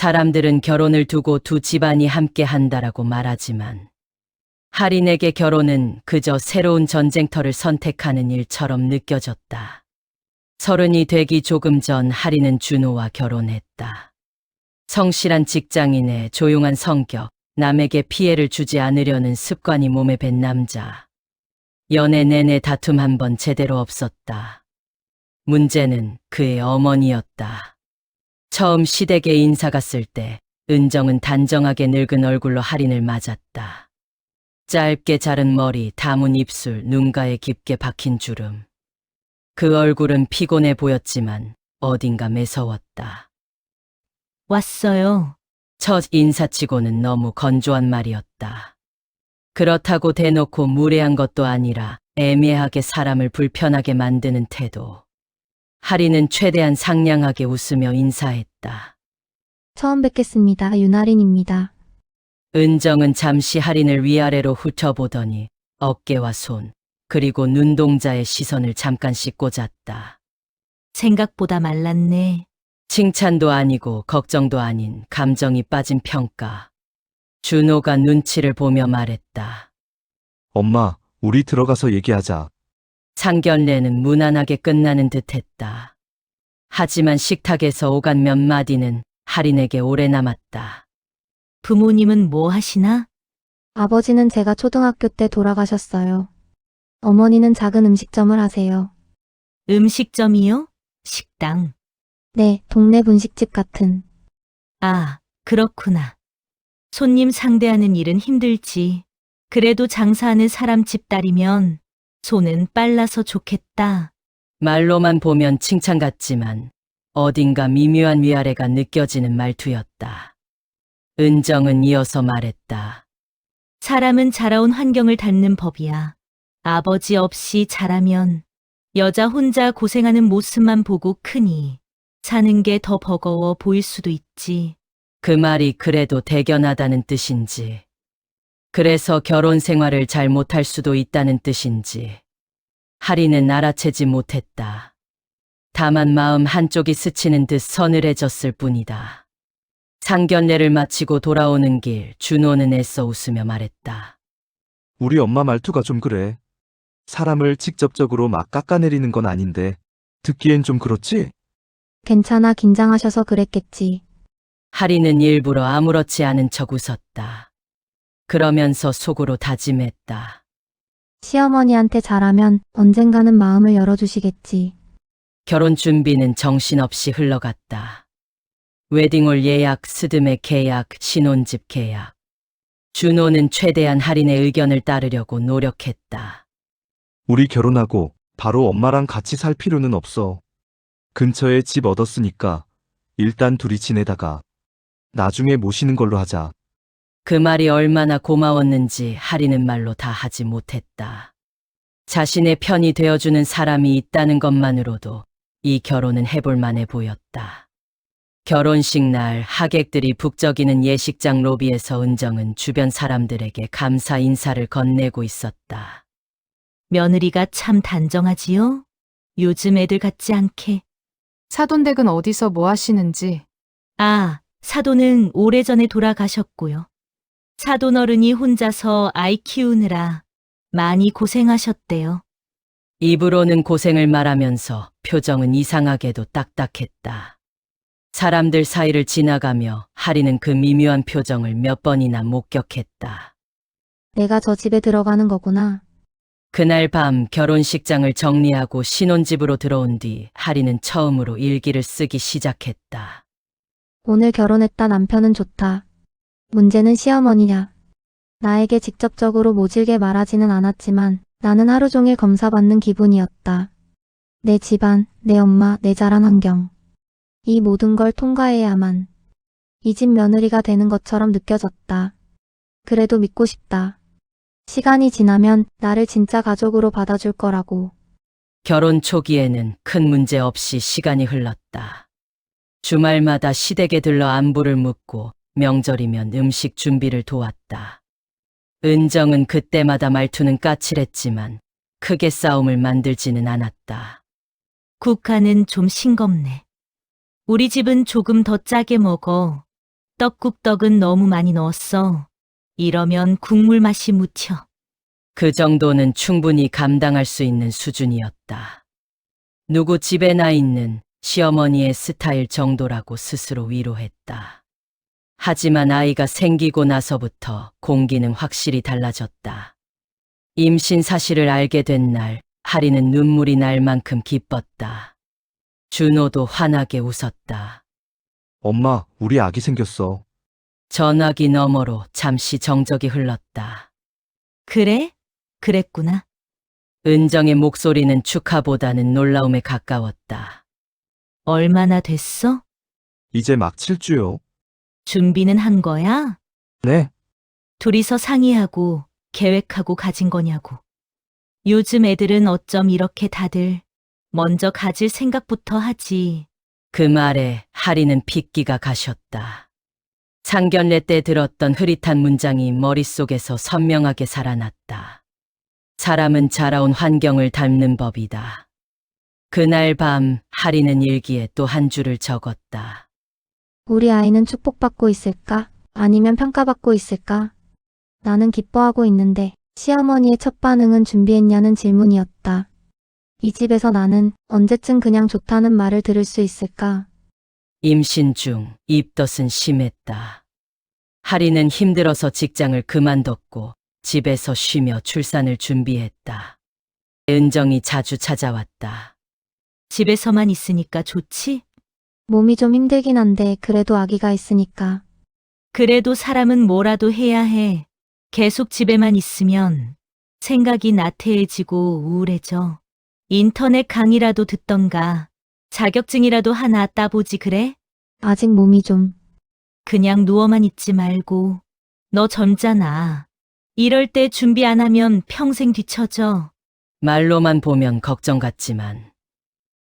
사람들은 결혼을 두고 두 집안이 함께 한다라고 말하지만 할인에게 결혼은 그저 새로운 전쟁터를 선택하는 일처럼 느껴졌다. 30이 되기 조금 전 할인은 준호와 결혼했다. 성실한 직장인의 조용한 성격, 남에게 피해를 주지 않으려는 습관이 몸에 밴 남자. 연애 내내 다툼 한 번 제대로 없었다. 문제는 그의 어머니였다. 처음 시댁에 인사 갔을 때 은정은 단정하게 늙은 얼굴로 할인을 맞았다. 짧게 자른 머리, 다문 입술, 눈가에 깊게 박힌 주름. 그 얼굴은 피곤해 보였지만 어딘가 매서웠다. 왔어요. 첫 인사치고는 너무 건조한 말이었다. 그렇다고 대놓고 무례한 것도 아니라 애매하게 사람을 불편하게 만드는 태도. 할인은 최대한 상냥하게 웃으며 인사했다. 처음 뵙겠습니다. 윤아린입니다. 은정은 잠시 할인을 위아래로 훑어보더니 어깨와 손, 그리고 눈동자의 시선을 잠깐씩 꽂았다. 생각보다 말랐네. 칭찬도 아니고 걱정도 아닌 감정이 빠진 평가. 준호가 눈치를 보며 말했다. 엄마, 우리 들어가서 얘기하자. 상견례는 무난하게 끝나는 듯했다. 하지만 식탁에서 오간 몇 마디는 할인에게 오래 남았다. 부모님은 뭐 하시나? 아버지는 제가 초등학교 때 돌아가셨어요. 어머니는 작은 음식점을 하세요. 음식점이요? 식당. 네, 동네 분식집 같은. 아, 그렇구나. 손님 상대하는 일은 힘들지. 그래도 장사하는 사람 집딸이면 손은 빨라서 좋겠다. 말로만 보면 칭찬 같지만 어딘가 미묘한 위아래가 느껴지는 말투였다. 은정은 이어서 말했다. 사람은 자라온 환경을 닮는 법이야. 아버지 없이 자라면 여자 혼자 고생하는 모습만 보고 크니 사는 게 더 버거워 보일 수도 있지. 그 말이 그래도 대견하다는 뜻인지, 그래서 결혼 생활을 잘 못할 수도 있다는 뜻인지, 할인은 알아채지 못했다. 다만 마음 한쪽이 스치는 듯 서늘해졌을 뿐이다. 상견례를 마치고 돌아오는 길, 준호는 애써 웃으며 말했다. 우리 엄마 말투가 좀 그래. 사람을 직접적으로 막 깎아내리는 건 아닌데 듣기엔 좀 그렇지? 괜찮아, 긴장하셔서 그랬겠지. 할인은 일부러 아무렇지 않은 척 웃었다. 그러면서 속으로 다짐했다. 시어머니한테 잘하면 언젠가는 마음을 열어주시겠지. 결혼 준비는 정신없이 흘러갔다. 웨딩홀 예약, 스드메 계약, 신혼집 계약. 준호는 최대한 할인의 의견을 따르려고 노력했다. 우리 결혼하고 바로 엄마랑 같이 살 필요는 없어. 근처에 집 얻었으니까 일단 둘이 지내다가 나중에 모시는 걸로 하자. 그 말이 얼마나 고마웠는지 할인은 말로 다 하지 못했다. 자신의 편이 되어주는 사람이 있다는 것만으로도 이 결혼은 해볼 만해 보였다. 결혼식 날 하객들이 북적이는 예식장 로비에서 은정은 주변 사람들에게 감사 인사를 건네고 있었다. 며느리가 참 단정하지요? 요즘 애들 같지 않게. 사돈댁은 어디서 뭐 하시는지. 아, 사돈은 오래전에 돌아가셨고요. 사돈 어른이 혼자서 아이 키우느라 많이 고생하셨대요. 입으로는 고생을 말하면서 표정은 이상하게도 딱딱했다. 사람들 사이를 지나가며 할인은 그 미묘한 표정을 몇 번이나 목격했다. 내가 저 집에 들어가는 거구나. 그날 밤 결혼식장을 정리하고 신혼집으로 들어온 뒤 할인은 처음으로 일기를 쓰기 시작했다. 오늘 결혼했다. 남편은 좋다. 문제는 시어머니냐. 나에게 직접적으로 모질게 말하지는 않았지만 나는 하루 종일 검사받는 기분이었다. 내 집안, 내 엄마, 내 자란 환경. 이 모든 걸 통과해야만 이 집 며느리가 되는 것처럼 느껴졌다. 그래도 믿고 싶다. 시간이 지나면 나를 진짜 가족으로 받아줄 거라고. 결혼 초기에는 큰 문제 없이 시간이 흘렀다. 주말마다 시댁에 들러 안부를 묻고 명절이면 음식 준비를 도왔다. 은정은 그때마다 말투는 까칠했지만 크게 싸움을 만들지는 않았다. 국화는 좀 싱겁네. 우리 집은 조금 더 짜게 먹어. 떡국떡은 너무 많이 넣었어. 이러면 국물 맛이 묻혀. 그 정도는 충분히 감당할 수 있는 수준이었다. 누구 집에나 있는 시어머니의 스타일 정도라고 스스로 위로했다. 하지만 아이가 생기고 나서부터 공기는 확실히 달라졌다. 임신 사실을 알게 된 날, 하리는 눈물이 날 만큼 기뻤다. 준호도 환하게 웃었다. 엄마, 우리 아기 생겼어. 전화기 너머로 잠시 정적이 흘렀다. 그래? 그랬구나. 은정의 목소리는 축하보다는 놀라움에 가까웠다. 얼마나 됐어? 이제 막 7주요. 준비는 한 거야? 네, 둘이서 상의하고 계획하고 가진 거냐고. 요즘 애들은 어쩜 이렇게 다들 먼저 가질 생각부터 하지. 그 말에 하리는 핏기가 가셨다. 상견례 때 들었던 흐릿한 문장이 머릿속에서 선명하게 살아났다. 사람은 자라온 환경을 닮는 법이다. 그날 밤 하리는 일기에 또 한 줄을 적었다. 우리 아이는 축복받고 있을까? 아니면 평가받고 있을까? 나는 기뻐하고 있는데 시어머니의 첫 반응은 준비했냐는 질문이었다. 이 집에서 나는 언제쯤 그냥 좋다는 말을 들을 수 있을까? 임신 중 입덧은 심했다. 하리는 힘들어서 직장을 그만뒀고 집에서 쉬며 출산을 준비했다. 은정이 자주 찾아왔다. 집에서만 있으니까 좋지? 몸이 좀 힘들긴 한데 그래도 아기가 있으니까. 그래도 사람은 뭐라도 해야 해. 계속 집에만 있으면 생각이 나태해지고 우울해져. 인터넷 강의라도 듣던가 자격증이라도 하나 따보지 그래? 아직 몸이 좀. 그냥 누워만 있지 말고. 너 젊잖아. 이럴 때 준비 안 하면 평생 뒤처져. 말로만 보면 걱정 같지만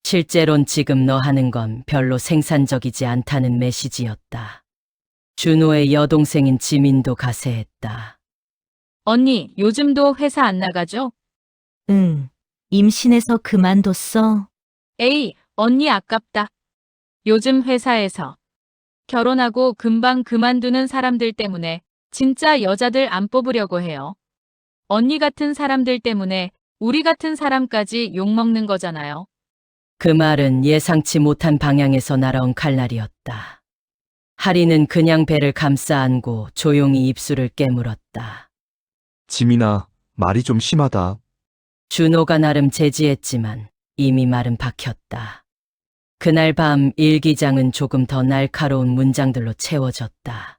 실제론 지금 너 하는 건 별로 생산적이지 않다는 메시지였다. 준호의 여동생인 지민도 가세했다. 언니, 요즘도 회사 안 나가죠? 응. 임신해서 그만뒀어. 에이, 언니 아깝다. 요즘 회사에서 결혼하고 금방 그만두는 사람들 때문에 진짜 여자들 안 뽑으려고 해요. 언니 같은 사람들 때문에 우리 같은 사람까지 욕먹는 거잖아요. 그 말은 예상치 못한 방향에서 날아온 칼날이었다. 하리는 그냥 배를 감싸 안고 조용히 입술을 깨물었다. 지민아, 말이 좀 심하다. 준호가 나름 제지했지만 이미 말은 박혔다. 그날 밤 일기장은 조금 더 날카로운 문장들로 채워졌다.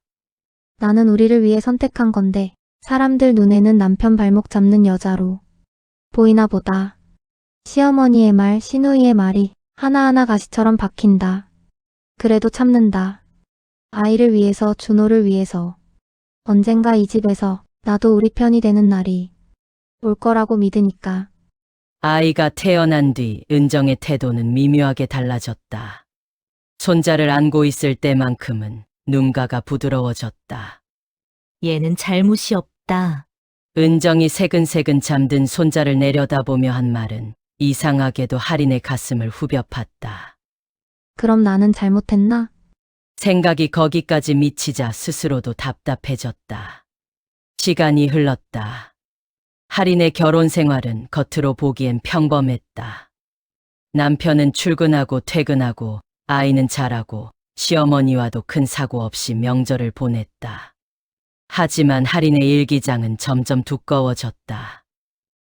나는 우리를 위해 선택한 건데 사람들 눈에는 남편 발목 잡는 여자로 보이나 보다. 시어머니의 말, 시누이의 말이 하나하나 가시처럼 박힌다. 그래도 참는다. 아이를 위해서, 준호를 위해서. 언젠가 이 집에서 나도 우리 편이 되는 날이 올 거라고 믿으니까. 아이가 태어난 뒤 은정의 태도는 미묘하게 달라졌다. 손자를 안고 있을 때만큼은 눈가가 부드러워졌다. 얘는 잘못이 없다. 은정이 새근새근 잠든 손자를 내려다보며 한 말은 이상하게도 할인의 가슴을 후벼 팠다. 그럼 나는 잘못했나? 생각이 거기까지 미치자 스스로도 답답해졌다. 시간이 흘렀다. 할인의 결혼 생활은 겉으로 보기엔 평범했다. 남편은 출근하고 퇴근하고 아이는 자라고 시어머니와도 큰 사고 없이 명절을 보냈다. 하지만 할인의 일기장은 점점 두꺼워졌다.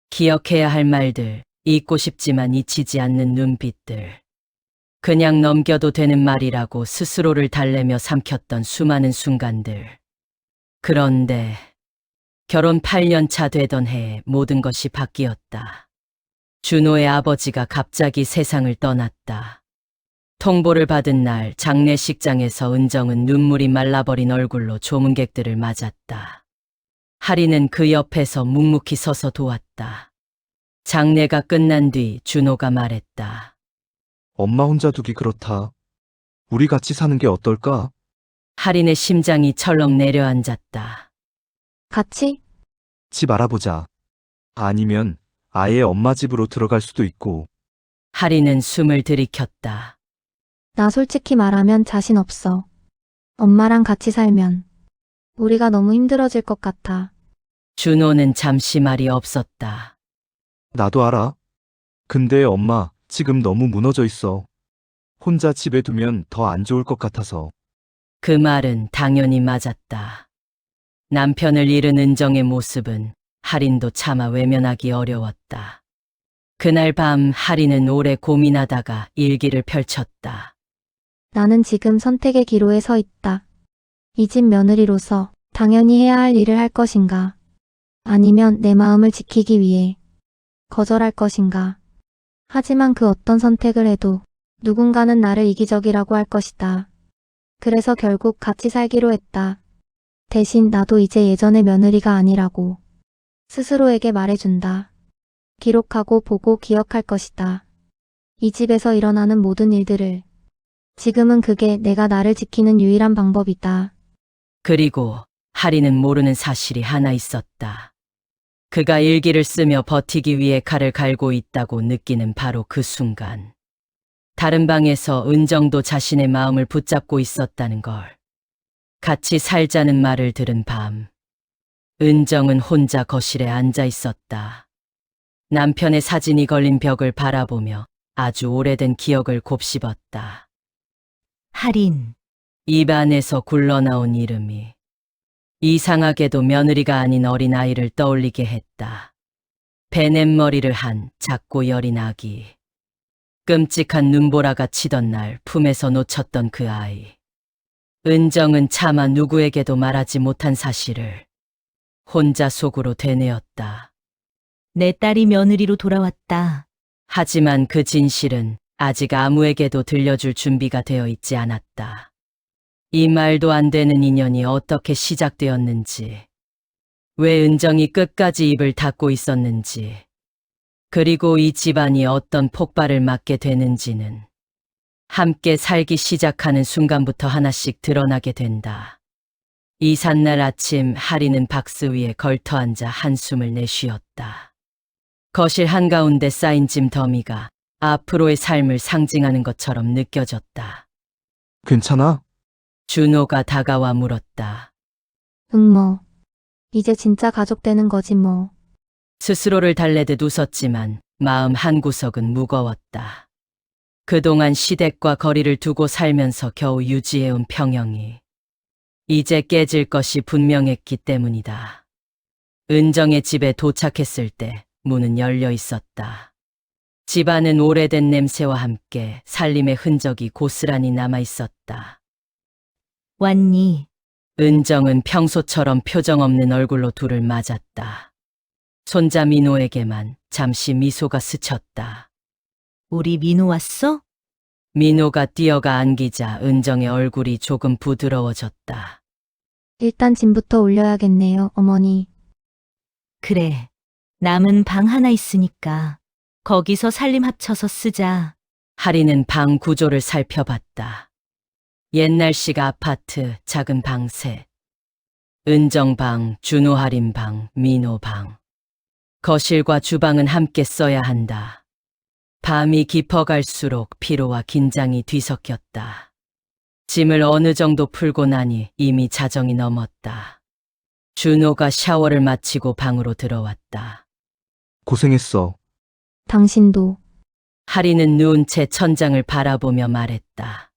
기억해야 할 말들, 잊고 싶지만 잊히지 않는 눈빛들. 그냥 넘겨도 되는 말이라고 스스로를 달래며 삼켰던 수많은 순간들. 그런데 결혼 8년 차 되던 해에 모든 것이 바뀌었다. 준호의 아버지가 갑자기 세상을 떠났다. 통보를 받은 날 장례식장에서 은정은 눈물이 말라버린 얼굴로 조문객들을 맞았다. 할인은 그 옆에서 묵묵히 서서 도왔다. 장례가 끝난 뒤 준호가 말했다. 엄마 혼자 두기 그렇다. 우리 같이 사는 게 어떨까? 할인의 심장이 철렁 내려앉았다. 같이? 집 알아보자. 아니면 아예 엄마 집으로 들어갈 수도 있고. 할인은 숨을 들이켰다. 나 솔직히 말하면 자신 없어. 엄마랑 같이 살면 우리가 너무 힘들어질 것 같아. 준호는 잠시 말이 없었다. 나도 알아. 근데 엄마, 지금 너무 무너져 있어. 혼자 집에 두면 더 안 좋을 것 같아서. 그 말은 당연히 맞았다. 남편을 잃은 은정의 모습은 할인도 차마 외면하기 어려웠다. 그날 밤 할인은 오래 고민하다가 일기를 펼쳤다. 나는 지금 선택의 기로에 서 있다. 이 집 며느리로서 당연히 해야 할 일을 할 것인가? 아니면 내 마음을 지키기 위해 거절할 것인가? 하지만 그 어떤 선택을 해도 누군가는 나를 이기적이라고 할 것이다. 그래서 결국 같이 살기로 했다. 대신 나도 이제 예전의 며느리가 아니라고 스스로에게 말해준다. 기록하고 보고 기억할 것이다. 이 집에서 일어나는 모든 일들을. 지금은 그게 내가 나를 지키는 유일한 방법이다. 그리고 할인은 모르는 사실이 하나 있었다. 그가 일기를 쓰며 버티기 위해 칼을 갈고 있다고 느끼는 바로 그 순간. 다른 방에서 은정도 자신의 마음을 붙잡고 있었다는 걸. 같이 살자는 말을 들은 밤. 은정은 혼자 거실에 앉아 있었다. 남편의 사진이 걸린 벽을 바라보며 아주 오래된 기억을 곱씹었다. 할인. 입 안에서 굴러나온 이름이 이상하게도 며느리가 아닌 어린아이를 떠올리게 했다. 베넷머리를 한 작고 여린 아기. 끔찍한 눈보라가 치던 날 품에서 놓쳤던 그 아이. 은정은 차마 누구에게도 말하지 못한 사실을 혼자 속으로 되뇌었다. 내 딸이 며느리로 돌아왔다. 하지만 그 진실은 아직 아무에게도 들려줄 준비가 되어 있지 않았다. 이 말도 안 되는 인연이 어떻게 시작되었는지, 왜 은정이 끝까지 입을 닫고 있었는지, 그리고 이 집안이 어떤 폭발을 맞게 되는지는 함께 살기 시작하는 순간부터 하나씩 드러나게 된다. 이삿날 아침 할인은 박스 위에 걸터앉아 한숨을 내쉬었다. 거실 한가운데 쌓인 짐 더미가 앞으로의 삶을 상징하는 것처럼 느껴졌다. 괜찮아? 준호가 다가와 물었다. 뭐. 이제 진짜 가족 되는 거지 뭐. 스스로를 달래듯 웃었지만 마음 한구석은 무거웠다. 그동안 시댁과 거리를 두고 살면서 겨우 유지해온 평형이 이제 깨질 것이 분명했기 때문이다. 은정의 집에 도착했을 때 문은 열려 있었다. 집안은 오래된 냄새와 함께 살림의 흔적이 고스란히 남아 있었다. 왔니? 은정은 평소처럼 표정 없는 얼굴로 둘을 맞았다. 손자 민호에게만 잠시 미소가 스쳤다. 우리 민호 왔어? 민호가 뛰어가 안기자 은정의 얼굴이 조금 부드러워졌다. 일단 짐부터 올려야겠네요, 어머니. 그래. 남은 방 하나 있으니까 거기서 살림 합쳐서 쓰자. 할인은 방 구조를 살펴봤다. 옛날식 아파트 작은 방 셋. 은정방, 준호 할인방, 민호방. 거실과 주방은 함께 써야 한다. 밤이 깊어갈수록 피로와 긴장이 뒤섞였다. 짐을 어느 정도 풀고 나니 이미 자정이 넘었다. 준호가 샤워를 마치고 방으로 들어왔다. 고생했어. 당신도. 할인은 누운 채 천장을 바라보며 말했다.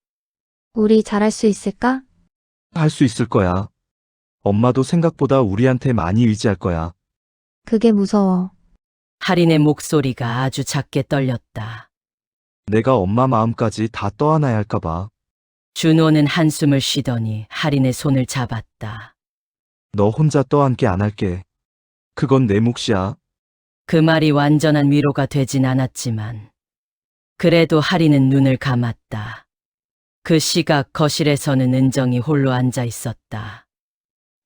우리 잘할 수 있을까? 할 수 있을 거야. 엄마도 생각보다 우리한테 많이 의지할 거야. 그게 무서워. 할인의 목소리가 아주 작게 떨렸다. 내가 엄마 마음까지 다 떠안아야 할까봐. 준호는 한숨을 쉬더니 할인의 손을 잡았다. 너 혼자 떠안게 안 할게. 그건 내 몫이야. 그 말이 완전한 위로가 되진 않았지만 그래도 할인은 눈을 감았다. 그 시각 거실에서는 은정이 홀로 앉아 있었다.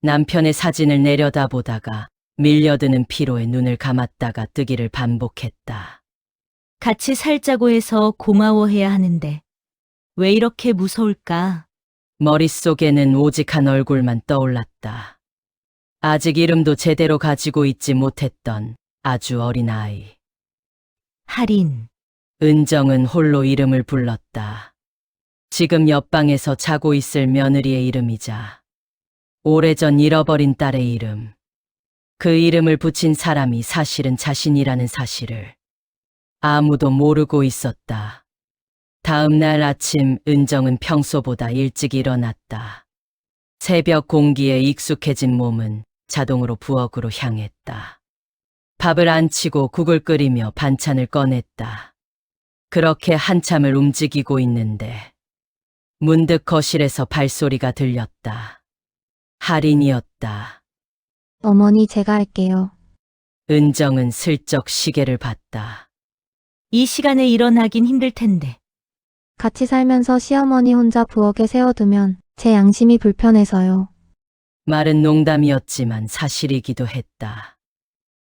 남편의 사진을 내려다보다가 밀려드는 피로에 눈을 감았다가 뜨기를 반복했다. 같이 살자고 해서 고마워해야 하는데 왜 이렇게 무서울까? 머릿속에는 오직 한 얼굴만 떠올랐다. 아직 이름도 제대로 가지고 있지 못했던 아주 어린 아이. 할인. 은정은 홀로 이름을 불렀다. 지금 옆방에서 자고 있을 며느리의 이름이자 오래전 잃어버린 딸의 이름. 그 이름을 붙인 사람이 사실은 자신이라는 사실을 아무도 모르고 있었다. 다음 날 아침 은정은 평소보다 일찍 일어났다. 새벽 공기에 익숙해진 몸은 자동으로 부엌으로 향했다. 밥을 안 치고 국을 끓이며 반찬을 꺼냈다. 그렇게 한참을 움직이고 있는데 문득 거실에서 발소리가 들렸다. 할인이었다. 어머니, 제가 할게요. 은정은 슬쩍 시계를 봤다. 이 시간에 일어나긴 힘들 텐데. 같이 살면서 시어머니 혼자 부엌에 세워두면 제 양심이 불편해서요. 말은 농담이었지만 사실이기도 했다.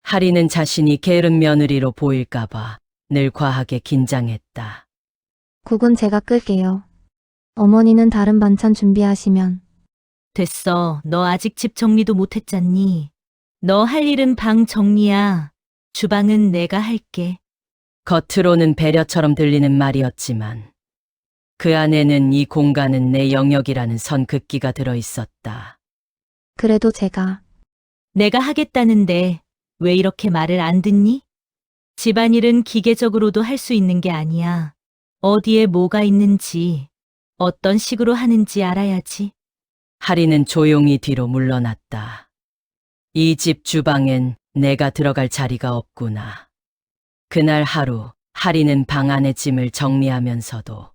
할인은 자신이 게으른 며느리로 보일까봐 늘 과하게 긴장했다. 국은 제가 끓게요. 어머니는 다른 반찬 준비하시면. 됐어. 너 아직 집 정리도 못했잖니. 너 할 일은 방 정리야. 주방은 내가 할게. 겉으로는 배려처럼 들리는 말이었지만 그 안에는 이 공간은 내 영역이라는 선긋기가 들어있었다. 그래도 제가. 내가 하겠다는데 왜 이렇게 말을 안 듣니? 집안일은 기계적으로도 할 수 있는 게 아니야. 어디에 뭐가 있는지, 어떤 식으로 하는지 알아야지. 할인은 조용히 뒤로 물러났다. 이 집 주방엔 내가 들어갈 자리가 없구나. 그날 하루 할인은 방 안의 짐을 정리하면서도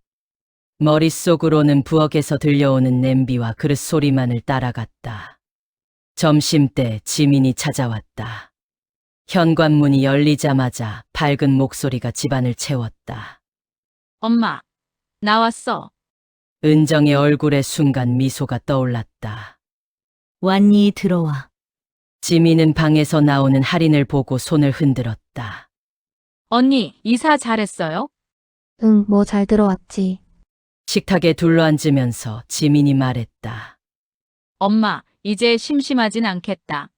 머릿속으로는 부엌에서 들려오는 냄비와 그릇 소리만을 따라갔다. 점심때 지민이 찾아왔다. 현관문이 열리자마자 밝은 목소리가 집안을 채웠다. 엄마, 나왔어. 은정의 얼굴에 순간 미소가 떠올랐다. 완니 들어와. 지민은 방에서 나오는 할인을 보고 손을 흔들었다. 언니, 이사 잘했어요? 응, 뭐 잘 들어왔지. 식탁에 둘러앉으면서 지민이 말했다. 엄마, 이제 심심하진 않겠다.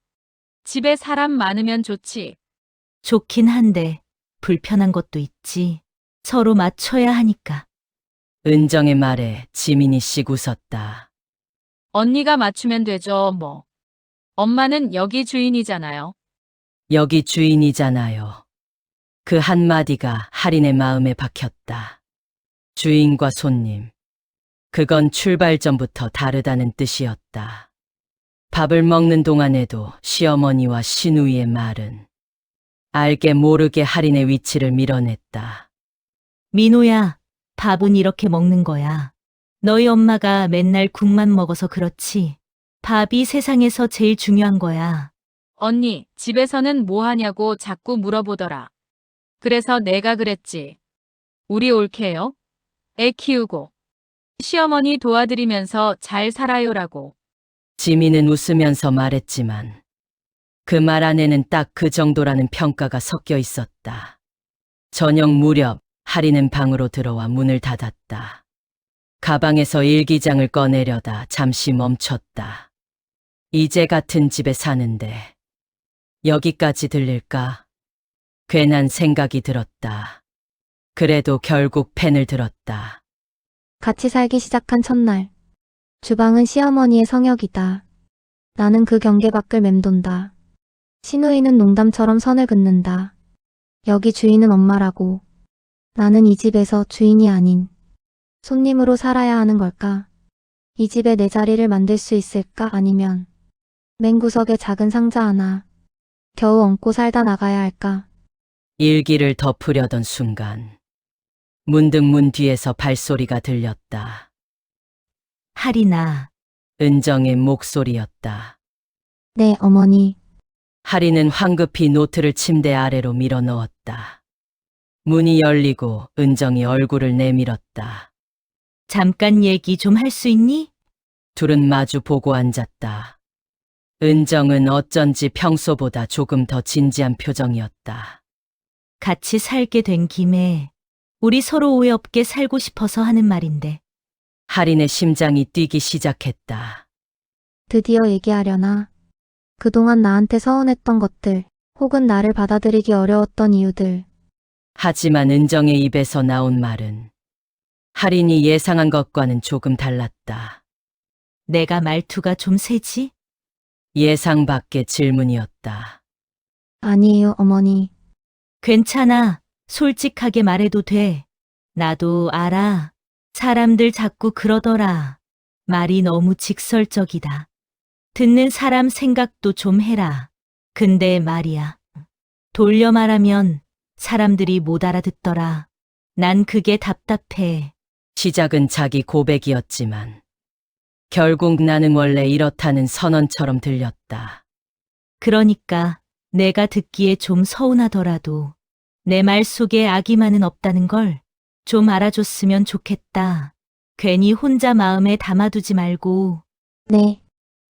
집에 사람 많으면 좋지. 좋긴 한데 불편한 것도 있지. 서로 맞춰야 하니까. 은정의 말에 지민이 씩 웃었다. 언니가 맞추면 되죠, 뭐. 엄마는 여기 주인이잖아요. 여기 주인이잖아요. 그 한마디가 할인의 마음에 박혔다. 주인과 손님. 그건 출발 전부터 다르다는 뜻이었다. 밥을 먹는 동안에도 시어머니와 시누이의 말은 알게 모르게 할인의 위치를 밀어냈다. 민호야, 밥은 이렇게 먹는 거야. 너희 엄마가 맨날 국만 먹어서 그렇지. 밥이 세상에서 제일 중요한 거야. 언니, 집에서는 뭐 하냐고 자꾸 물어보더라. 그래서 내가 그랬지. 우리 올케요? 애 키우고. 시어머니 도와드리면서 잘 살아요라고. 지민은 웃으면서 말했지만 그 말 안에는 딱 그 정도라는 평가가 섞여 있었다. 저녁 무렵 할인은 방으로 들어와 문을 닫았다. 가방에서 일기장을 꺼내려다 잠시 멈췄다. 이제 같은 집에 사는데 여기까지 들릴까? 괜한 생각이 들었다. 그래도 결국 펜을 들었다. 같이 살기 시작한 첫날. 주방은 시어머니의 성역이다. 나는 그 경계 밖을 맴돈다. 시누이는 농담처럼 선을 긋는다. 여기 주인은 엄마라고. 나는 이 집에서 주인이 아닌 손님으로 살아야 하는 걸까? 이 집에 내 자리를 만들 수 있을까? 아니면 맨 구석에 작은 상자 하나 겨우 얹고 살다 나가야 할까? 일기를 덮으려던 순간 문득 문 뒤에서 발소리가 들렸다. 할인아, 은정의 목소리였다. 네, 어머니. 할인은 황급히 노트를 침대 아래로 밀어 넣었다. 문이 열리고 은정이 얼굴을 내밀었다. 잠깐 얘기 좀 할 수 있니? 둘은 마주 보고 앉았다. 은정은 어쩐지 평소보다 조금 더 진지한 표정이었다. 같이 살게 된 김에 우리 서로 오해 없게 살고 싶어서 하는 말인데. 할인의 심장이 뛰기 시작했다. 드디어 얘기하려나? 그동안 나한테 서운했던 것들, 혹은 나를 받아들이기 어려웠던 이유들. 하지만 은정의 입에서 나온 말은 할인이 예상한 것과는 조금 달랐다. 내가 말투가 좀 세지? 예상 밖의 질문이었다. 아니에요, 어머니. 괜찮아. 솔직하게 말해도 돼. 나도 알아. 사람들 자꾸 그러더라. 말이 너무 직설적이다. 듣는 사람 생각도 좀 해라. 근데 말이야. 돌려 말하면 사람들이 못 알아듣더라. 난 그게 답답해. 시작은 자기 고백이었지만 결국 나는 원래 이렇다는 선언처럼 들렸다. 그러니까 내가 듣기에 좀 서운하더라도 내 말 속에 악의만은 없다는 걸 좀 알아줬으면 좋겠다. 괜히 혼자 마음에 담아두지 말고 네,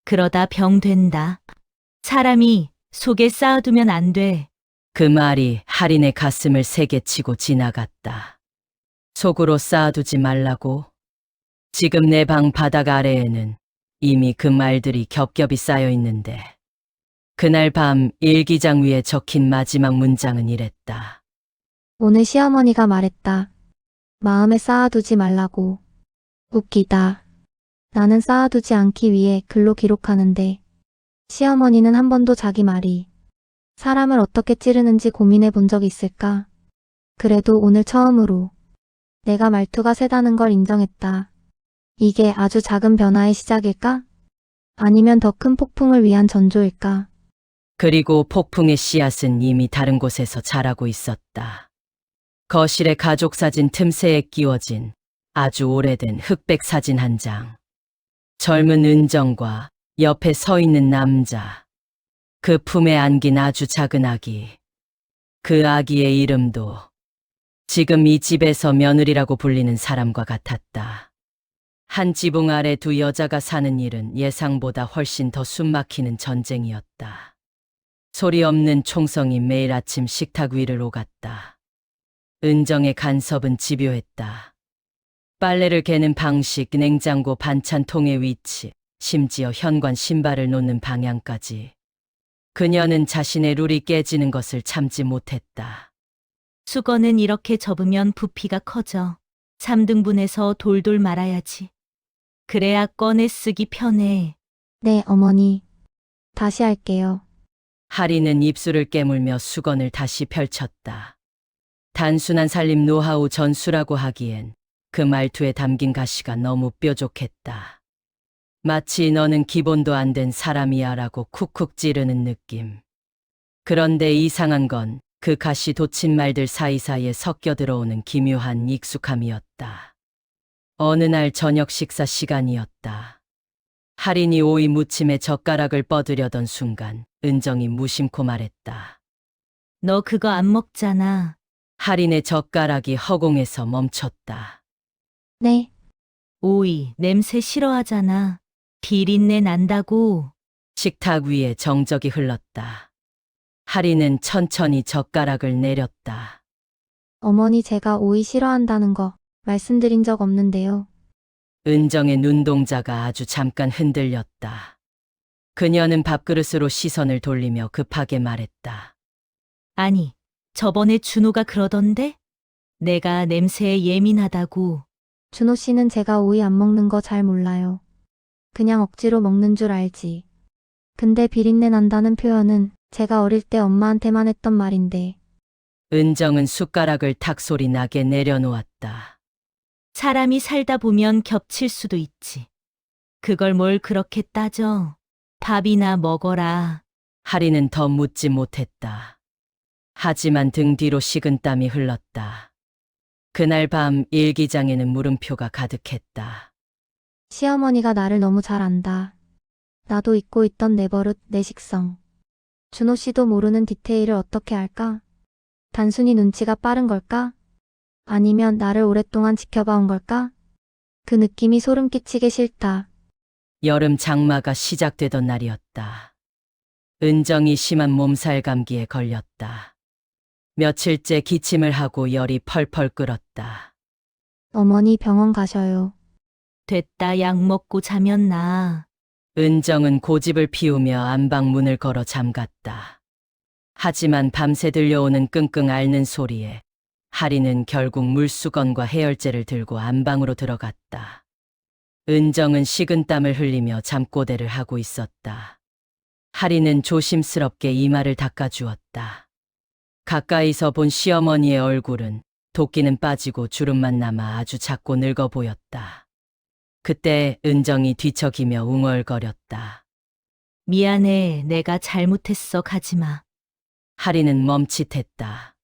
그러다 병 된다. 사람이 속에 쌓아두면 안 돼. 그 말이 할인의 가슴을 세게 치고 지나갔다. 속으로 쌓아두지 말라고? 지금 내 방 바닥 아래에는 이미 그 말들이 겹겹이 쌓여 있는데 그날 밤 일기장 위에 적힌 마지막 문장은 이랬다. 오늘 시어머니가 말했다. 마음에 쌓아두지 말라고. 웃기다. 나는 쌓아두지 않기 위해 글로 기록하는데 시어머니는 한 번도 자기 말이 사람을 어떻게 찌르는지 고민해 본 적이 있을까? 그래도 오늘 처음으로 내가 말투가 세다는 걸 인정했다. 이게 아주 작은 변화의 시작일까? 아니면 더 큰 폭풍을 위한 전조일까? 그리고 폭풍의 씨앗은 이미 다른 곳에서 자라고 있었다. 거실에 가족 사진 틈새에 끼워진 아주 오래된 흑백 사진 한 장. 젊은 은정과 옆에 서 있는 남자. 그 품에 안긴 아주 작은 아기. 그 아기의 이름도 지금 이 집에서 며느리라고 불리는 사람과 같았다. 한 지붕 아래 두 여자가 사는 일은 예상보다 훨씬 더 숨막히는 전쟁이었다. 소리 없는 총성이 매일 아침 식탁 위를 오갔다. 은정의 간섭은 집요했다. 빨래를 개는 방식, 냉장고 반찬통의 위치, 심지어 현관 신발을 놓는 방향까지. 그녀는 자신의 룰이 깨지는 것을 참지 못했다. 수건은 이렇게 접으면 부피가 커져. 3등분해서 돌돌 말아야지. 그래야 꺼내 쓰기 편해. 네, 어머니. 다시 할게요. 할인은 입술을 깨물며 수건을 다시 펼쳤다. 단순한 살림 노하우 전수라고 하기엔 그 말투에 담긴 가시가 너무 뾰족했다. 마치 너는 기본도 안 된 사람이야 라고 쿡쿡 찌르는 느낌. 그런데 이상한 건 그 가시 돋친 말들 사이사이에 섞여 들어오는 기묘한 익숙함이었다. 어느 날 저녁 식사 시간이었다. 할인이 오이 무침에 젓가락을 뻗으려던 순간 은정이 무심코 말했다. 너 그거 안 먹잖아. 할인의 젓가락이 허공에서 멈췄다. 네, 오이, 냄새 싫어하잖아. 비린내 난다고. 식탁 위에 정적이 흘렀다. 할인은 천천히 젓가락을 내렸다. 어머니 제가 오이 싫어한다는 거 말씀드린 적 없는데요. 은정의 눈동자가 아주 잠깐 흔들렸다. 그녀는 밥그릇으로 시선을 돌리며 급하게 말했다. 아니, 저번에 준호가 그러던데? 내가 냄새에 예민하다고. 준호 씨는 제가 오이 안 먹는 거 잘 몰라요. 그냥 억지로 먹는 줄 알지. 근데 비린내 난다는 표현은 제가 어릴 때 엄마한테만 했던 말인데. 은정은 숟가락을 탁 소리 나게 내려놓았다. 사람이 살다 보면 겹칠 수도 있지. 그걸 뭘 그렇게 따져. 밥이나 먹어라. 할인은 더 묻지 못했다. 하지만 등 뒤로 식은땀이 흘렀다. 그날 밤 일기장에는 물음표가 가득했다. 시어머니가 나를 너무 잘 안다. 나도 잊고 있던 내 버릇, 내 식성. 준호 씨도 모르는 디테일을 어떻게 알까? 단순히 눈치가 빠른 걸까? 아니면 나를 오랫동안 지켜봐온 걸까? 그 느낌이 소름 끼치게 싫다. 여름 장마가 시작되던 날이었다. 은정이 심한 몸살 감기에 걸렸다. 며칠째 기침을 하고 열이 펄펄 끓었다. 어머니 병원 가셔요. 됐다, 약 먹고 자면 나. 은정은 고집을 피우며 안방 문을 걸어 잠갔다. 하지만 밤새 들려오는 끙끙 앓는 소리에 하리는 결국 물수건과 해열제를 들고 안방으로 들어갔다. 은정은 식은땀을 흘리며 잠꼬대를 하고 있었다. 하리는 조심스럽게 이마를 닦아주었다. 가까이서 본 시어머니의 얼굴은 도끼는 빠지고 주름만 남아 아주 작고 늙어 보였다. 그때 은정이 뒤척이며 웅얼거렸다. 미안해, 내가 잘못했어, 가지마. 하리는 멈칫했다.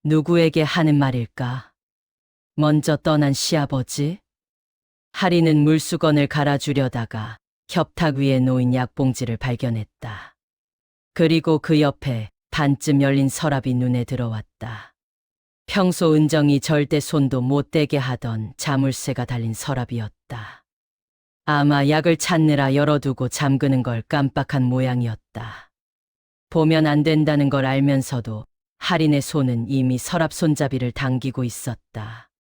누구에게 하는 말일까? 먼저 떠난 시아버지? 하리는 물수건을 갈아주려다가 협탁 위에 놓인 약봉지를 발견했다. 그리고 그 옆에 반쯤 열린 서랍이 눈에 들어왔다. 평소 은정이 절대 손도 못 대게 하던 자물쇠가 달린 서랍이었다. 아마 약을 찾느라 열어두고 잠그는 걸 깜빡한 모양이었다. 보면 안 된다는 걸 알면서도 할인의 손은 이미 서랍 손잡이를 당기고 있었다.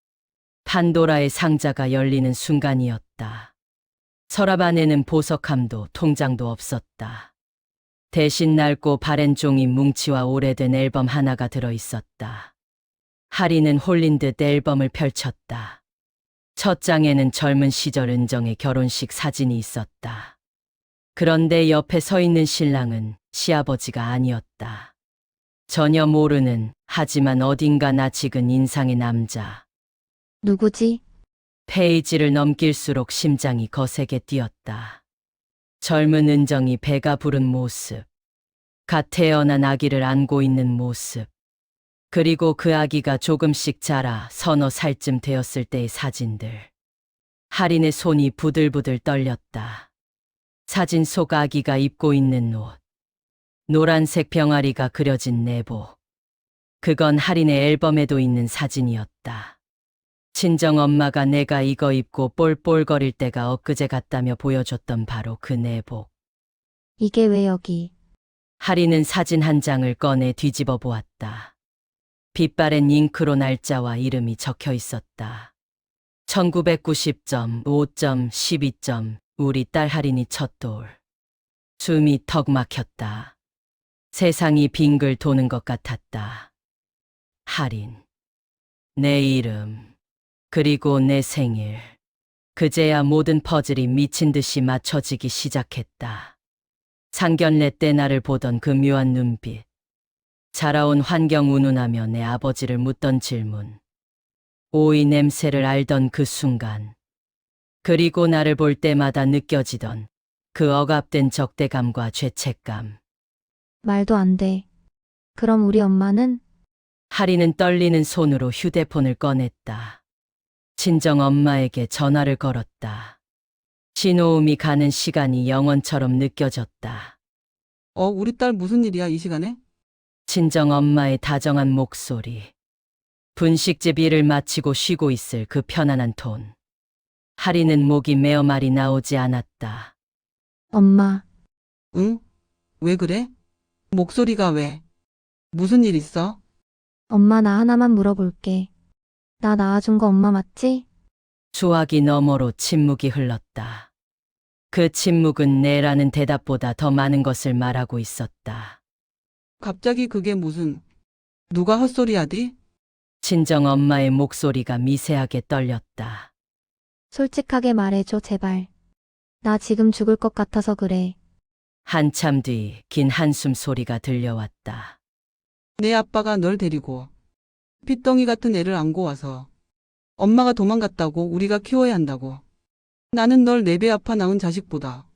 판도라의 상자가 열리는 순간이었다. 서랍 안에는 보석함도 통장도 없었다. 대신 낡고 바랜 종이 뭉치와 오래된 앨범 하나가 들어 있었다. 할인은 홀린 듯 앨범을 펼쳤다. 첫 장에는 젊은 시절 은정의 결혼식 사진이 있었다. 그런데 옆에 서 있는 신랑은 시아버지가 아니었다. 전혀 모르는, 하지만 어딘가 낯익은 인상의 남자. 누구지? 페이지를 넘길수록 심장이 거세게 뛰었다. 젊은 은정이 배가 부른 모습, 갓 태어난 아기를 안고 있는 모습, 그리고 그 아기가 조금씩 자라 서너 살쯤 되었을 때의 사진들. 할인의 손이 부들부들 떨렸다. 사진 속 아기가 입고 있는 옷, 노란색 병아리가 그려진 내복. 그건 할인의 앨범에도 있는 사진이었다. 친정엄마가 내가 이거 입고 볼볼거릴 때가 엊그제 같다며 보여줬던 바로 그 내복. 이게 왜 여기? 할인은 사진 한 장을 꺼내 뒤집어 보았다. 빛바랜 잉크로 날짜와 이름이 적혀 있었다. 1990.5.12. 우리 딸 할인이 첫 돌. 숨이 턱 막혔다. 세상이 빙글 도는 것 같았다. 할인. 내 이름. 그리고 내 생일. 그제야 모든 퍼즐이 미친 듯이 맞춰지기 시작했다. 상견례 때 나를 보던 그 묘한 눈빛. 자라온 환경 운운하며 내 아버지를 묻던 질문. 오이 냄새를 알던 그 순간. 그리고 나를 볼 때마다 느껴지던 그 억압된 적대감과 죄책감. 말도 안 돼. 그럼 우리 엄마는? 할인은 떨리는 손으로 휴대폰을 꺼냈다. 친정 엄마에게 전화를 걸었다. 신호음이 가는 시간이 영원처럼 느껴졌다. 우리 딸 무슨 일이야, 이 시간에? 친정 엄마의 다정한 목소리. 분식집 일을 마치고 쉬고 있을 그 편안한 톤. 할인은 목이 메어 말이 나오지 않았다. 엄마, 응? 왜 그래? 목소리가 왜? 무슨 일 있어? 엄마 나 하나만 물어볼게. 나 낳아준 거 엄마 맞지? 수화기 너머로 침묵이 흘렀다. 그 침묵은 네라는 대답보다 더 많은 것을 말하고 있었다. 갑자기 그게 무슨, 누가 헛소리하디? 친정 엄마의 목소리가 미세하게 떨렸다. 솔직하게 말해줘, 제발. 나 지금 죽을 것 같아서 그래. 한참 뒤 긴 한숨 소리가 들려왔다. 내 아빠가 널 데리고 핏덩이 같은 애를 안고 와서 엄마가 도망갔다고 우리가 키워야 한다고. 나는 널 내 배 아파 낳은 자식보다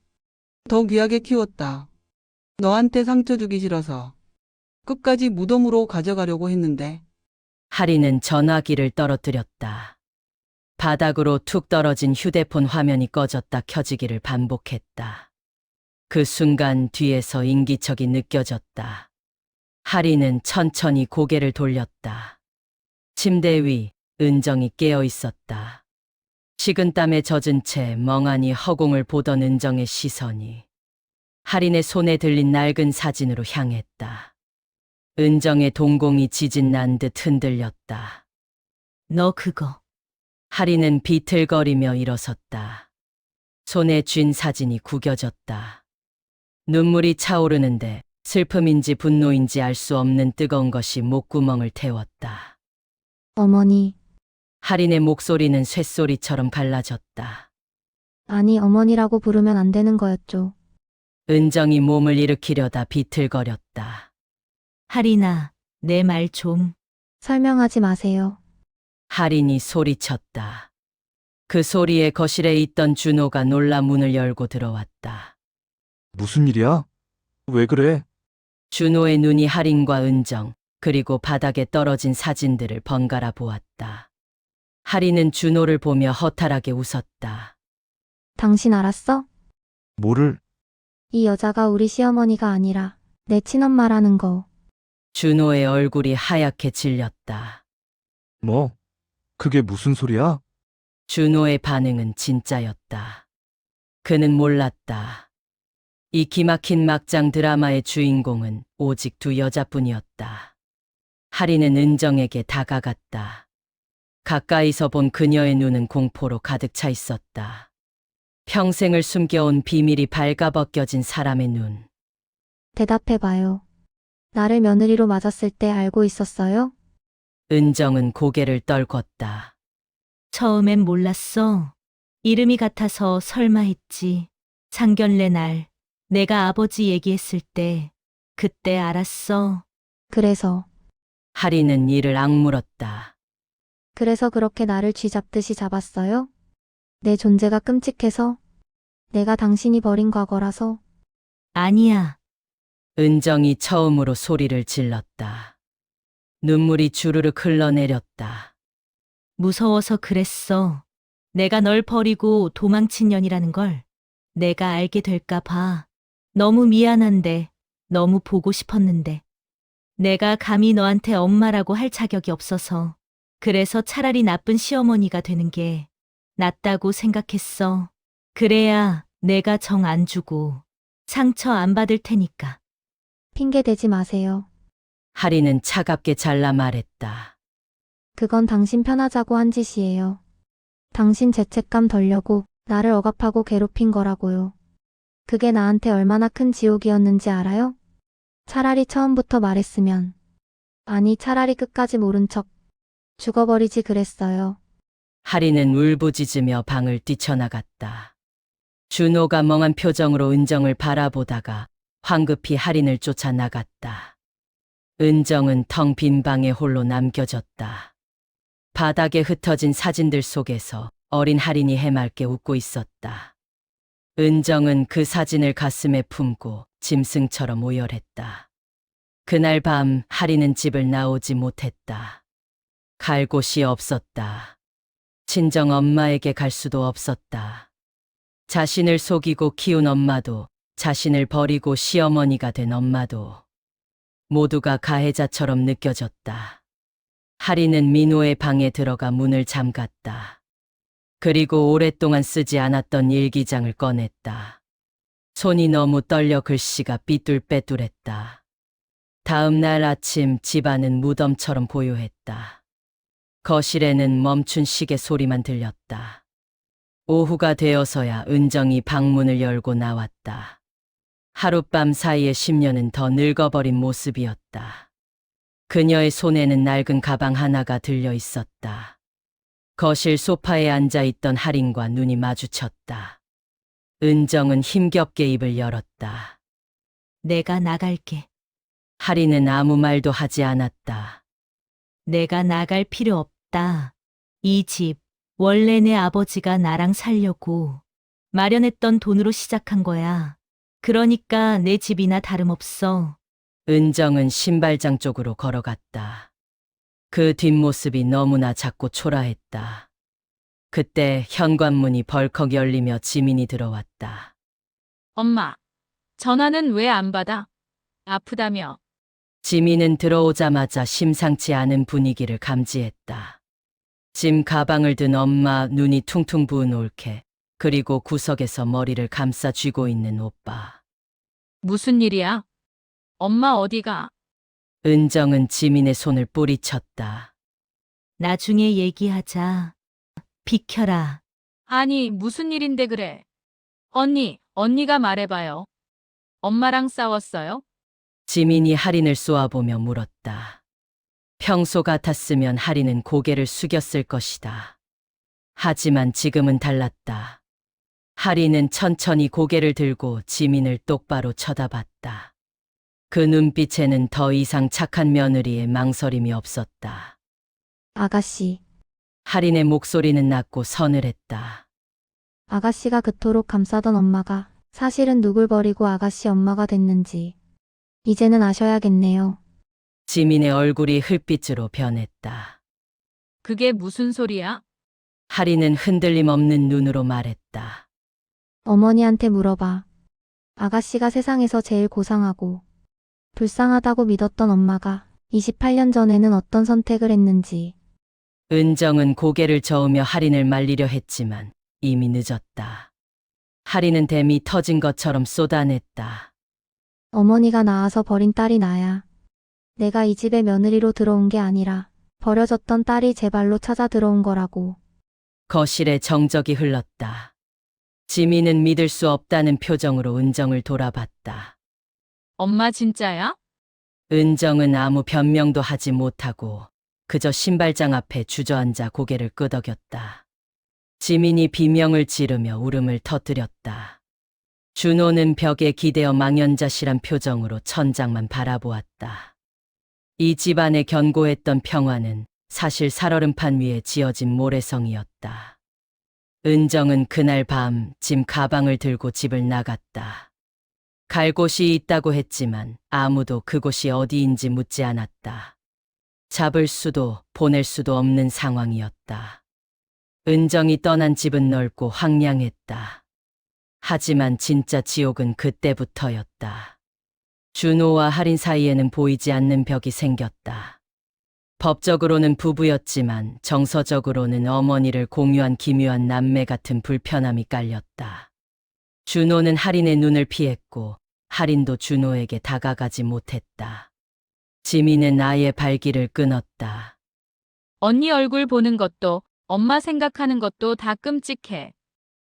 더 귀하게 키웠다. 너한테 상처 주기 싫어서 끝까지 무덤으로 가져가려고 했는데. 할인은 전화기를 떨어뜨렸다. 바닥으로 툭 떨어진 휴대폰 화면이 꺼졌다 켜지기를 반복했다. 그 순간 뒤에서 인기척이 느껴졌다. 할인은 천천히 고개를 돌렸다. 침대 위 은정이 깨어 있었다. 식은땀에 젖은 채 멍하니 허공을 보던 은정의 시선이 할인의 손에 들린 낡은 사진으로 향했다. 은정의 동공이 지진 난 듯 흔들렸다. 너 그거. 할인은 비틀거리며 일어섰다. 손에 쥔 사진이 구겨졌다. 눈물이 차오르는데 슬픔인지 분노인지 알 수 없는 뜨거운 것이 목구멍을 태웠다. 어머니, 할인의 목소리는 쇳소리처럼 갈라졌다. 아니 어머니라고 부르면 안 되는 거였죠. 은정이 몸을 일으키려다 비틀거렸다. 할인아, 내 말 좀. 설명하지 마세요. 할인이 소리쳤다. 그 소리에 거실에 있던 준호가 놀라 문을 열고 들어왔다. 무슨 일이야? 왜 그래? 준호의 눈이 할인과 은정, 그리고 바닥에 떨어진 사진들을 번갈아 보았다. 할인은 준호를 보며 허탈하게 웃었다. 당신 알았어? 뭐를? 이 여자가 우리 시어머니가 아니라 내 친엄마라는 거. 준호의 얼굴이 하얗게 질렸다. 뭐? 그게 무슨 소리야? 준호의 반응은 진짜였다. 그는 몰랐다. 이 기막힌 막장 드라마의 주인공은 오직 두 여자뿐이었다. 할인은 은정에게 다가갔다. 가까이서 본 그녀의 눈은 공포로 가득 차 있었다. 평생을 숨겨온 비밀이 발가벗겨진 사람의 눈. 대답해봐요. 나를 며느리로 맞았을 때 알고 있었어요? 은정은 고개를 떨궜다. 처음엔 몰랐어. 이름이 같아서 설마 했지. 상견례 날, 내가 아버지 얘기했을 때, 그때 알았어. 그래서 할인은 이를 악물었다. 그래서 그렇게 나를 쥐잡듯이 잡았어요? 내 존재가 끔찍해서? 내가 당신이 버린 과거라서? 아니야. 은정이 처음으로 소리를 질렀다. 눈물이 주르륵 흘러내렸다. 무서워서 그랬어. 내가 널 버리고 도망친 년이라는 걸 내가 알게 될까 봐. 너무 미안한데, 너무 보고 싶었는데. 내가 감히 너한테 엄마라고 할 자격이 없어서. 그래서 차라리 나쁜 시어머니가 되는 게 낫다고 생각했어. 그래야 내가 정 안 주고 상처 안 받을 테니까. 핑계 대지 마세요. 할인은 차갑게 잘라 말했다. 그건 당신 편하자고 한 짓이에요. 당신 죄책감 덜려고 나를 억압하고 괴롭힌 거라고요. 그게 나한테 얼마나 큰 지옥이었는지 알아요? 차라리 처음부터 말했으면. 아니, 차라리 끝까지 모른 척 죽어버리지 그랬어요. 할인은 울부짖으며 방을 뛰쳐나갔다. 준호가 멍한 표정으로 은정을 바라보다가 황급히 할인을 쫓아 나갔다. 은정은 텅 빈 방에 홀로 남겨졌다. 바닥에 흩어진 사진들 속에서 어린 할인이 해맑게 웃고 있었다. 은정은 그 사진을 가슴에 품고 짐승처럼 오열했다. 그날 밤 할인은 집을 나오지 못했다. 갈 곳이 없었다. 친정 엄마에게 갈 수도 없었다. 자신을 속이고 키운 엄마도, 자신을 버리고 시어머니가 된 엄마도 모두가 가해자처럼 느껴졌다. 할인은 민호의 방에 들어가 문을 잠갔다. 그리고 오랫동안 쓰지 않았던 일기장을 꺼냈다. 손이 너무 떨려 글씨가 삐뚤빼뚤했다. 다음 날 아침 집안은 무덤처럼 고요했다. 거실에는 멈춘 시계 소리만 들렸다. 오후가 되어서야 은정이 방문을 열고 나왔다. 하룻밤 사이에 10년은 더 늙어버린 모습이었다. 그녀의 손에는 낡은 가방 하나가 들려 있었다. 거실 소파에 앉아있던 할인과 눈이 마주쳤다. 은정은 힘겹게 입을 열었다. 내가 나갈게. 할인은 아무 말도 하지 않았다. 내가 나갈 필요 없다. 이 집, 원래 내 아버지가 나랑 살려고 마련했던 돈으로 시작한 거야. 그러니까 내 집이나 다름없어. 은정은 신발장 쪽으로 걸어갔다. 그 뒷모습이 너무나 작고 초라했다. 그때 현관문이 벌컥 열리며 지민이 들어왔다. 엄마, 전화는 왜 안 받아? 아프다며. 지민은 들어오자마자 심상치 않은 분위기를 감지했다. 짐 가방을 든 엄마, 눈이 퉁퉁 부은 올케, 그리고 구석에서 머리를 감싸 쥐고 있는 오빠. 무슨 일이야? 엄마 어디가? 은정은 지민의 손을 뿌리쳤다. 나중에 얘기하자. 비켜라. 아니, 무슨 일인데 그래? 언니가 말해봐요. 엄마랑 싸웠어요? 지민이 할인을 쏘아보며 물었다. 평소 같았으면 하리는 고개를 숙였을 것이다. 하지만 지금은 달랐다. 하리는 천천히 고개를 들고 지민을 똑바로 쳐다봤다. 그 눈빛에는 더 이상 착한 며느리의 망설임이 없었다. 아가씨, 하린의 목소리는 낮고 서늘했다. 아가씨가 그토록 감싸던 엄마가 사실은 누굴 버리고 아가씨 엄마가 됐는지 이제는 아셔야겠네요. 지민의 얼굴이 흙빛으로 변했다. 그게 무슨 소리야? 하린은 흔들림 없는 눈으로 말했다. 어머니한테 물어봐. 아가씨가 세상에서 제일 고상하고 불쌍하다고 믿었던 엄마가 28년 전에는 어떤 선택을 했는지. 은정은 고개를 저으며 하린을 말리려 했지만 이미 늦었다. 하린은 댐이 터진 것처럼 쏟아냈다. 어머니가 낳아서 버린 딸이 나야. 내가 이 집에 며느리로 들어온 게 아니라 버려졌던 딸이 제 발로 찾아 들어온 거라고. 거실에 정적이 흘렀다. 지민은 믿을 수 없다는 표정으로 은정을 돌아봤다. 엄마 진짜야? 은정은 아무 변명도 하지 못하고 그저 신발장 앞에 주저앉아 고개를 끄덕였다. 지민이 비명을 지르며 울음을 터뜨렸다. 준호는 벽에 기대어 망연자실한 표정으로 천장만 바라보았다. 이 집안의 견고했던 평화는 사실 살얼음판 위에 지어진 모래성이었다. 은정은 그날 밤 짐 가방을 들고 집을 나갔다. 갈 곳이 있다고 했지만 아무도 그곳이 어디인지 묻지 않았다. 잡을 수도 보낼 수도 없는 상황이었다. 은정이 떠난 집은 넓고 황량했다. 하지만 진짜 지옥은 그때부터였다. 준호와 할인 사이에는 보이지 않는 벽이 생겼다. 법적으로는 부부였지만 정서적으로는 어머니를 공유한 기묘한 남매 같은 불편함이 깔렸다. 준호는 할인의 눈을 피했고 할인도 준호에게 다가가지 못했다. 지민은 아예 발길을 끊었다. 언니 얼굴 보는 것도 엄마 생각하는 것도 다 끔찍해.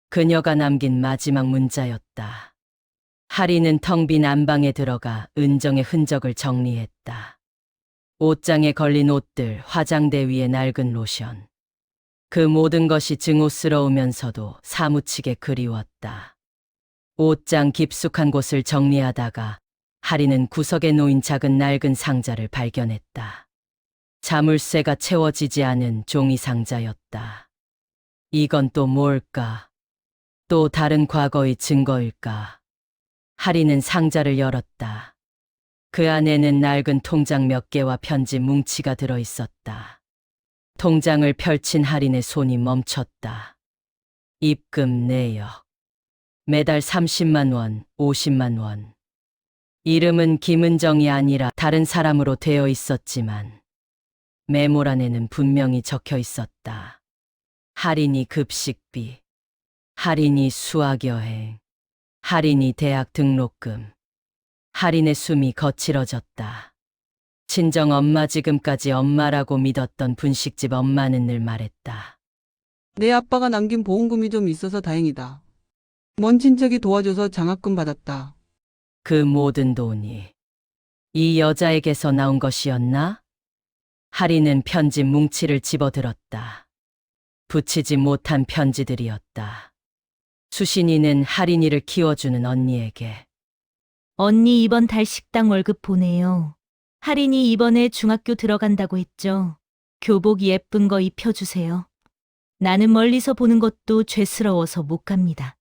그녀가 남긴 마지막 문자였다. 할인은 텅 빈 안방에 들어가 은정의 흔적을 정리했다. 옷장에 걸린 옷들, 화장대 위에 낡은 로션. 그 모든 것이 증오스러우면서도 사무치게 그리웠다. 옷장 깊숙한 곳을 정리하다가 할인은 구석에 놓인 작은 낡은 상자를 발견했다. 자물쇠가 채워지지 않은 종이 상자였다. 이건 또 뭘까? 또 다른 과거의 증거일까? 할인은 상자를 열었다. 그 안에는 낡은 통장 몇 개와 편지 뭉치가 들어 있었다. 통장을 펼친 할인의 손이 멈췄다. 입금 내역. 매달 30만 원, 50만 원. 이름은 김은정이 아니라 다른 사람으로 되어 있었지만 메모란에는 분명히 적혀 있었다. 할인이 급식비, 할인이 수학여행, 할인이 대학 등록금. 할인의 숨이 거칠어졌다. 친정 엄마, 지금까지 엄마라고 믿었던 분식집 엄마는 늘 말했다. 내 아빠가 남긴 보험금이 좀 있어서 다행이다. 먼 친척이 도와줘서 장학금 받았다. 그 모든 돈이 이 여자에게서 나온 것이었나? 할인은 편지 뭉치를 집어들었다. 붙이지 못한 편지들이었다. 수신이는 할인이를 키워주는 언니에게. 언니 이번 달 식당 월급 보내요. 할인이 이번에 중학교 들어간다고 했죠. 교복 예쁜 거 입혀주세요. 나는 멀리서 보는 것도 죄스러워서 못 갑니다.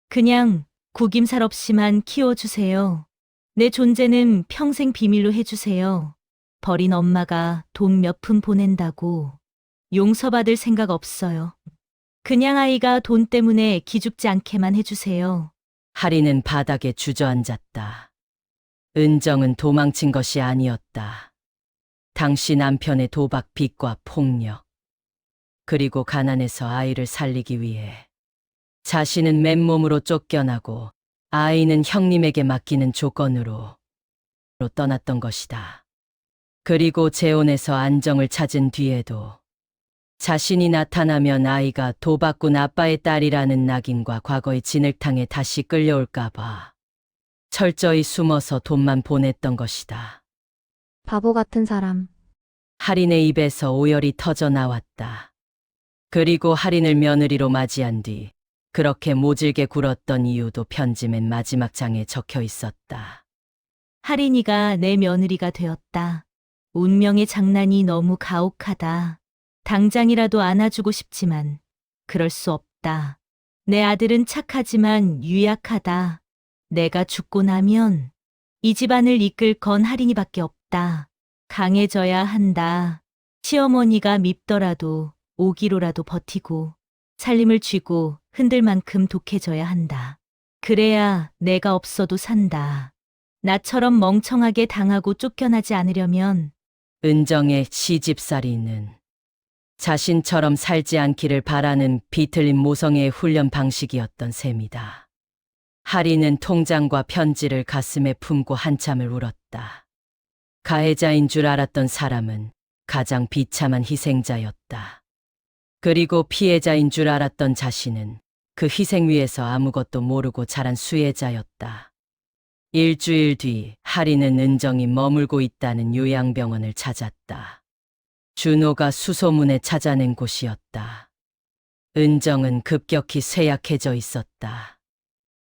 그냥 구김살 없이만 키워주세요. 내 존재는 평생 비밀로 해주세요. 버린 엄마가 돈 몇 푼 보낸다고 용서받을 생각 없어요. 그냥 아이가 돈 때문에 기죽지 않게만 해주세요. 할인은 바닥에 주저앉았다. 은정은 도망친 것이 아니었다. 당시 남편의 도박, 빚과 폭력, 그리고 가난해서 아이를 살리기 위해 자신은 맨몸으로 쫓겨나고 아이는 형님에게 맡기는 조건으로 떠났던 것이다. 그리고 재혼해서 안정을 찾은 뒤에도 자신이 나타나면 아이가 도박꾼 아빠의 딸이라는 낙인과 과거의 진흙탕에 다시 끌려올까봐 철저히 숨어서 돈만 보냈던 것이다. 바보 같은 사람. 할인의 입에서 오열이 터져 나왔다. 그리고 할인을 며느리로 맞이한 뒤 그렇게 모질게 굴었던 이유도 편지 맨 마지막 장에 적혀 있었다. 할인이가 내 며느리가 되었다. 운명의 장난이 너무 가혹하다. 당장이라도 안아주고 싶지만 그럴 수 없다. 내 아들은 착하지만 유약하다. 내가 죽고 나면 이 집안을 이끌 건 할인이밖에 없다. 강해져야 한다. 시어머니가 밉더라도 5기로라도 버티고 살림을 쥐고 흔들 만큼 독해져야 한다. 그래야 내가 없어도 산다. 나처럼 멍청하게 당하고 쫓겨나지 않으려면 은정의 시집살이는 자신처럼 살지 않기를 바라는 비틀린 모성애의 훈련 방식이었던 셈이다. 할인은 통장과 편지를 가슴에 품고 한참을 울었다. 가해자인 줄 알았던 사람은 가장 비참한 희생자였다. 그리고 피해자인 줄 알았던 자신은 그 희생 위에서 아무것도 모르고 자란 수혜자였다. 일주일 뒤 할인은 은정이 머물고 있다는 요양병원을 찾았다. 준호가 수소문에 찾아낸 곳이었다. 은정은 급격히 쇠약해져 있었다.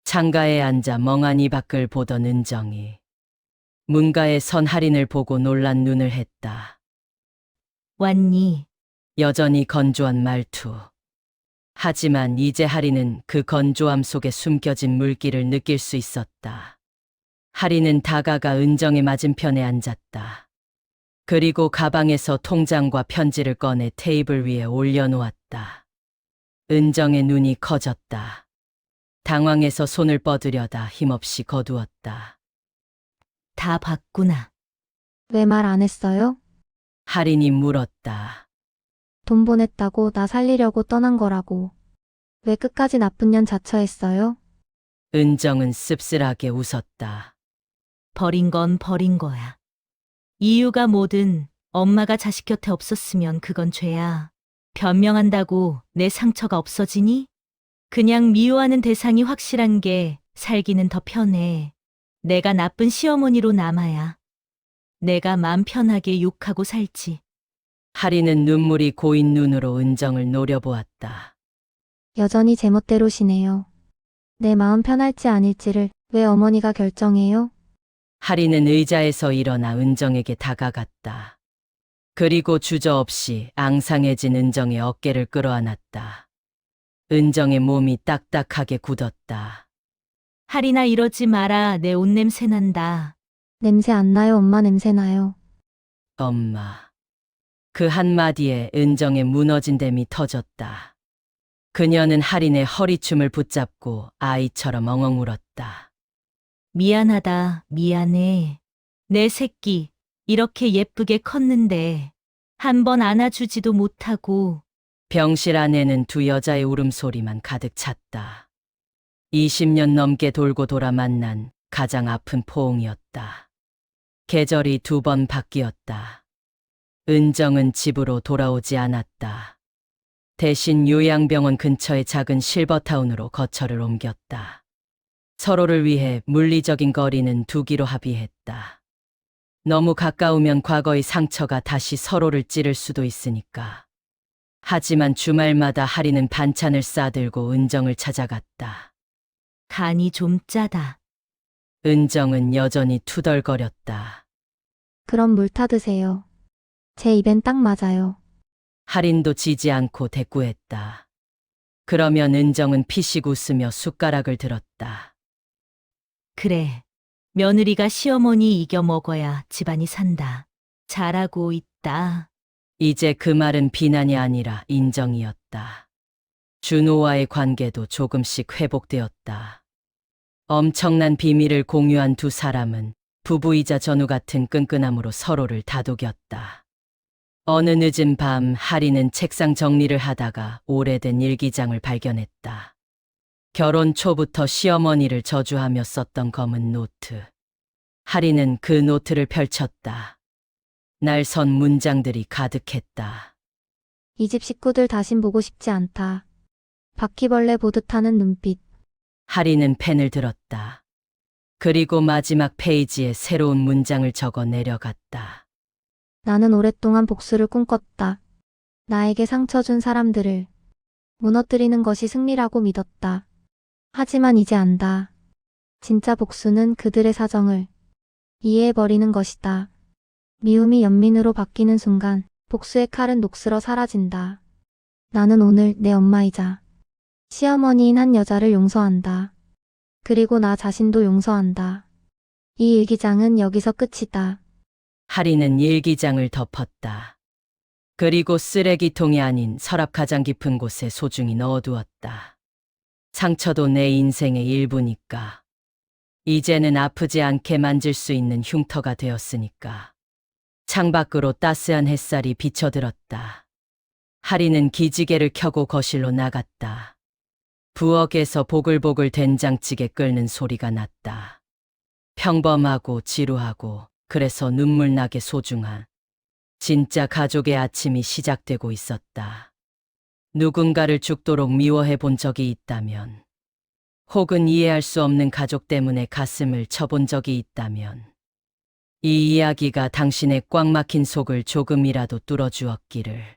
창가에 앉아 멍하니 밖을 보던 은정이 문가에 선 할인을 보고 놀란 눈을 했다. 왔니? 여전히 건조한 말투. 하지만 이제 할인은 그 건조함 속에 숨겨진 물기를 느낄 수 있었다. 할인은 다가가 은정의 맞은편에 앉았다. 그리고 가방에서 통장과 편지를 꺼내 테이블 위에 올려놓았다. 은정의 눈이 커졌다. 당황해서 손을 뻗으려다 힘없이 거두었다. 다 봤구나. 왜 말 안 했어요? 할인이 물었다. 돈 보냈다고 나 살리려고 떠난 거라고. 왜 끝까지 나쁜 년 자처했어요? 은정은 씁쓸하게 웃었다. 버린 건 버린 거야. 이유가 뭐든 엄마가 자식 곁에 없었으면 그건 죄야. 변명한다고 내 상처가 없어지니? 그냥 미워하는 대상이 확실한 게 살기는 더 편해. 내가 나쁜 시어머니로 남아야 내가 맘 편하게 욕하고 살지. 할인은 눈물이 고인 눈으로 은정을 노려보았다. 여전히 제멋대로시네요. 내 마음 편할지 아닐지를 왜 어머니가 결정해요? 할인은 의자에서 일어나 은정에게 다가갔다. 그리고 주저없이 앙상해진 은정의 어깨를 끌어안았다. 은정의 몸이 딱딱하게 굳었다. 할인아 이러지 마라. 내 옷 냄새 난다. 냄새 안 나요, 엄마 냄새 나요. 엄마. 그 한마디에 은정의 무너진 댐이 터졌다. 그녀는 할인의 허리춤을 붙잡고 아이처럼 엉엉 울었다. 미안하다. 미안해. 내 새끼 이렇게 예쁘게 컸는데 한 번 안아주지도 못하고. 병실 안에는 두 여자의 울음소리만 가득 찼다. 20년 넘게 돌고 돌아 만난 가장 아픈 포옹이었다. 계절이 2번 바뀌었다. 은정은 집으로 돌아오지 않았다. 대신 요양병원 근처의 작은 실버타운으로 거처를 옮겼다. 서로를 위해 물리적인 거리는 두기로 합의했다. 너무 가까우면 과거의 상처가 다시 서로를 찌를 수도 있으니까. 하지만 주말마다 할인은 반찬을 싸들고 은정을 찾아갔다. 간이 좀 짜다. 은정은 여전히 투덜거렸다. 그럼 물 타드세요. 제 입엔 딱 맞아요. 할인도 지지 않고 대꾸했다. 그러면 은정은 피식 웃으며 숟가락을 들었다. 그래. 며느리가 시어머니 이겨 먹어야 집안이 산다. 잘하고 있다. 이제 그 말은 비난이 아니라 인정이었다. 준호와의 관계도 조금씩 회복되었다. 엄청난 비밀을 공유한 두 사람은 부부이자 전우 같은 끈끈함으로 서로를 다독였다. 어느 늦은 밤 할인은 책상 정리를 하다가 오래된 일기장을 발견했다. 결혼 초부터 시어머니를 저주하며 썼던 검은 노트. 할인은 그 노트를 펼쳤다. 날 선 문장들이 가득했다. 이 집 식구들 다신 보고 싶지 않다. 바퀴벌레 보듯 하는 눈빛. 할인은 펜을 들었다. 그리고 마지막 페이지에 새로운 문장을 적어 내려갔다. 나는 오랫동안 복수를 꿈꿨다. 나에게 상처 준 사람들을 무너뜨리는 것이 승리라고 믿었다. 하지만 이제 안다. 진짜 복수는 그들의 사정을 이해해버리는 것이다. 미움이 연민으로 바뀌는 순간 복수의 칼은 녹슬어 사라진다. 나는 오늘 내 엄마이자 시어머니인 한 여자를 용서한다. 그리고 나 자신도 용서한다. 이 일기장은 여기서 끝이다. 하리는 일기장을 덮었다. 그리고 쓰레기통이 아닌 서랍 가장 깊은 곳에 소중히 넣어두었다. 상처도 내 인생의 일부니까. 이제는 아프지 않게 만질 수 있는 흉터가 되었으니까. 창밖으로 따스한 햇살이 비쳐들었다. 하리는 기지개를 켜고 거실로 나갔다. 부엌에서 보글보글 된장찌개 끓는 소리가 났다. 평범하고 지루하고 그래서 눈물나게 소중한 진짜 가족의 아침이 시작되고 있었다. 누군가를 죽도록 미워해 본 적이 있다면, 혹은 이해할 수 없는 가족 때문에 가슴을 쳐본 적이 있다면, 이 이야기가 당신의 꽉 막힌 속을 조금이라도 뚫어주었기를.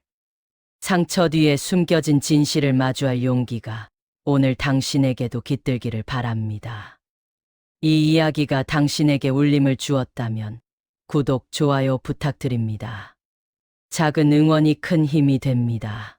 상처 뒤에 숨겨진 진실을 마주할 용기가 오늘 당신에게도 깃들기를 바랍니다. 이 이야기가 당신에게 울림을 주었다면 구독, 좋아요 부탁드립니다. 작은 응원이 큰 힘이 됩니다.